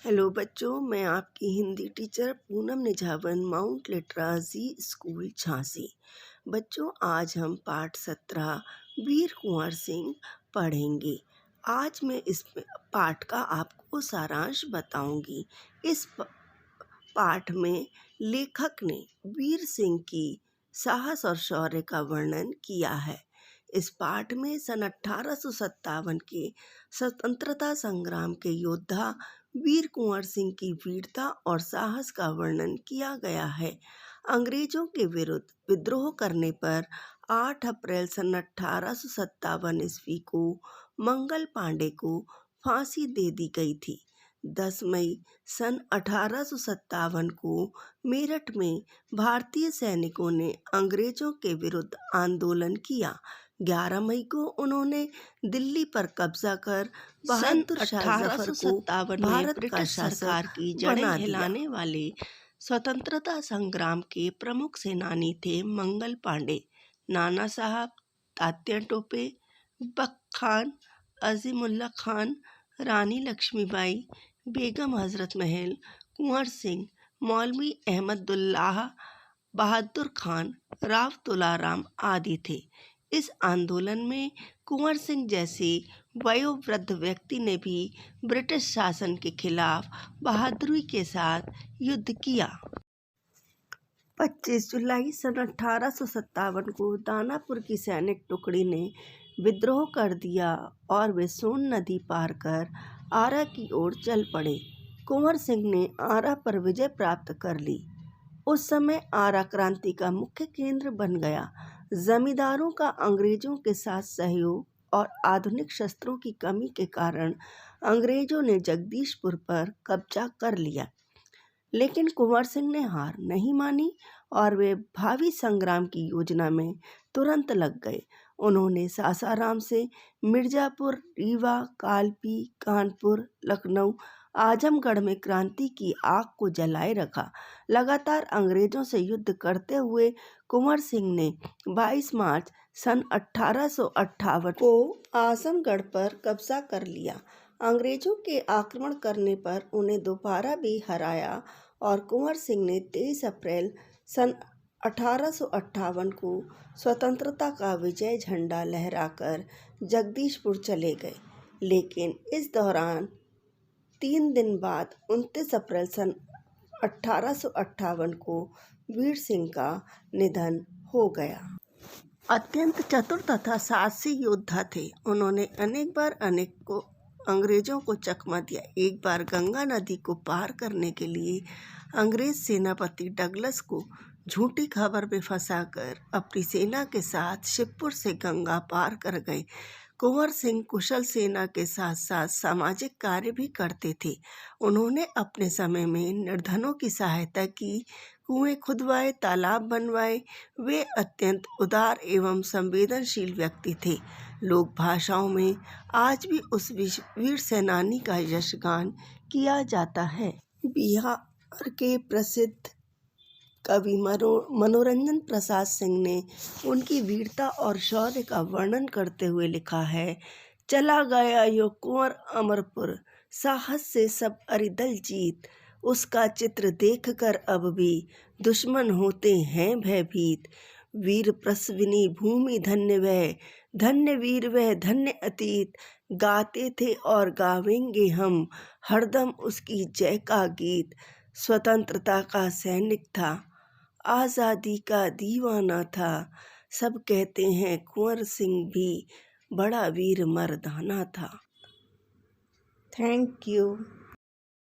Hello बच्चों, मैं आपकी Hindi teacher Poonam Nijhawan, mount Litera Zee school Jhansi. बच्चों, आज हम पाठ 17 वीर कुंवर सिंह पढ़ेंगे। आज मैं इस पाठ का आपको सारांश बताऊंगी। इस पाठ में लेखक ने वीर सिंह की साहस और शौर्य का वर्णन किया है। इस पाठ में सन 1857 के स्वतंत्रता संग्राम के योद्धा वीर कुंवर सिंह की वीरता और साहस का वर्णन किया गया है। अंग्रेजों के विरुद्ध विद्रोह करने पर 8 अप्रैल सन 1857 ईस्वी को मंगल पांडे को फांसी दे दी गई थी। 10 मई सन 1857 को मेरठ में भारतीय सैनिकों ने अंग्रेजों के विरुद्ध आंदोलन किया। 11 मई को उन्होंने दिल्ली पर कब्जा कर बहादुर शाह जफर को भारत का सरकार की जड़ें हिलाने वाले स्वतंत्रता संग्राम के प्रमुख सेनानी थे मंगल पांडे, नाना साहब, तात्या टोपे, बख्त खान, अजीमुल्ला खान, रानी लक्ष्मीबाई, बेगम हजरत महल, कुंवर सिंह, मौलवी अहमदुल्लाह, बहादुर खान, राव तुलाराम आदि थे। इस आंदोलन में कुंवर सिंह जैसे वयोवृद्ध व्यक्ति ने भी ब्रिटिश शासन के खिलाफ बहादुरी के साथ युद्ध किया। 25 जुलाई सन 1857 को दानापुर की सैनिक टुकड़ी ने विद्रोह कर दिया और वे सोन नदी पार कर आरा की ओर चल पड़े। कुंवर सिंह ने आरा पर विजय प्राप्त कर ली। उस समय आरा क्रांति का मुख्य केंद्र बन गया। जमींदारों का अंग्रेजों के साथ सहयोग और आधुनिक शस्त्रों की कमी के कारण अंग्रेजों ने जगदीशपुर पर कब्जा कर लिया, लेकिन कुंवर सिंह ने हार नहीं मानी और वे भावी संग्राम की योजना में तुरंत लग गए। उन्होंने सासाराम से मिर्जापुर, रीवा, कालपी, कानपुर, लखनऊ, आजमगढ़ में क्रांति की आग को जलाए रखा। लगातार अंग्रेजों से युद्ध करते हुए कुंवर सिंह ने 22 मार्च सन 1858 को आजमगढ़ पर कब्जा कर लिया। अंग्रेजों के आक्रमण करने पर उन्हें दोबारा भी हराया और कुंवर सिंह ने 23 अप्रैल सन 1858 को स्वतंत्रता का विजय झंडा लहराकर जगदीशपुर चले गए। लेकिन इस दौरान 3 दिन बाद 29 अप्रैल सन 1858 को वीर सिंह का निधन हो गया। अत्यंत चतुर तथा साहसी योद्धा थे। उन्होंने अनेक बार अंग्रेजों को चकमा दिया। एक बार गंगा नदी को पार करने के लिए अंग्रेज सेनापति डगलस को झूठी खबर में फंसाकर अपनी सेना के साथ शिवपुर से गंगा पार कर गए। कुंवर सिंह कुशल सेना के साथ साथ सामाजिक कार्य भी करते थे। उन्होंने अपने समय में निर्धनों की सहायता की, कुएं खुदवाए, तालाब बनवाए। वे अत्यंत उदार एवं संवेदनशील व्यक्ति थे। लोक भाषाओं में आज भी उस वीर सेनानी का यशगान किया जाता है। बिहार के प्रसिद्ध कवि मनोरंजन प्रसाद सिंह ने उनकी वीरता और शौर्य का वर्णन करते हुए लिखा है, चला गया यो कुंवर अमरपुर, साहस से सब अरिदल जीत, उसका चित्र देख कर अब भी दुश्मन होते हैं भयभीत। वीर प्रसविनी भूमि धन्य वह, धन्य वीर वह, धन्य अतीत, गाते थे और गावेंगे हम हरदम उसकी जय का गीत। स्वतंत्रता का सैनिक था, आज़ादी का दीवाना था, सब कहते हैं कुंवर सिंह भी बड़ा वीर मर्दाना था। Thank you.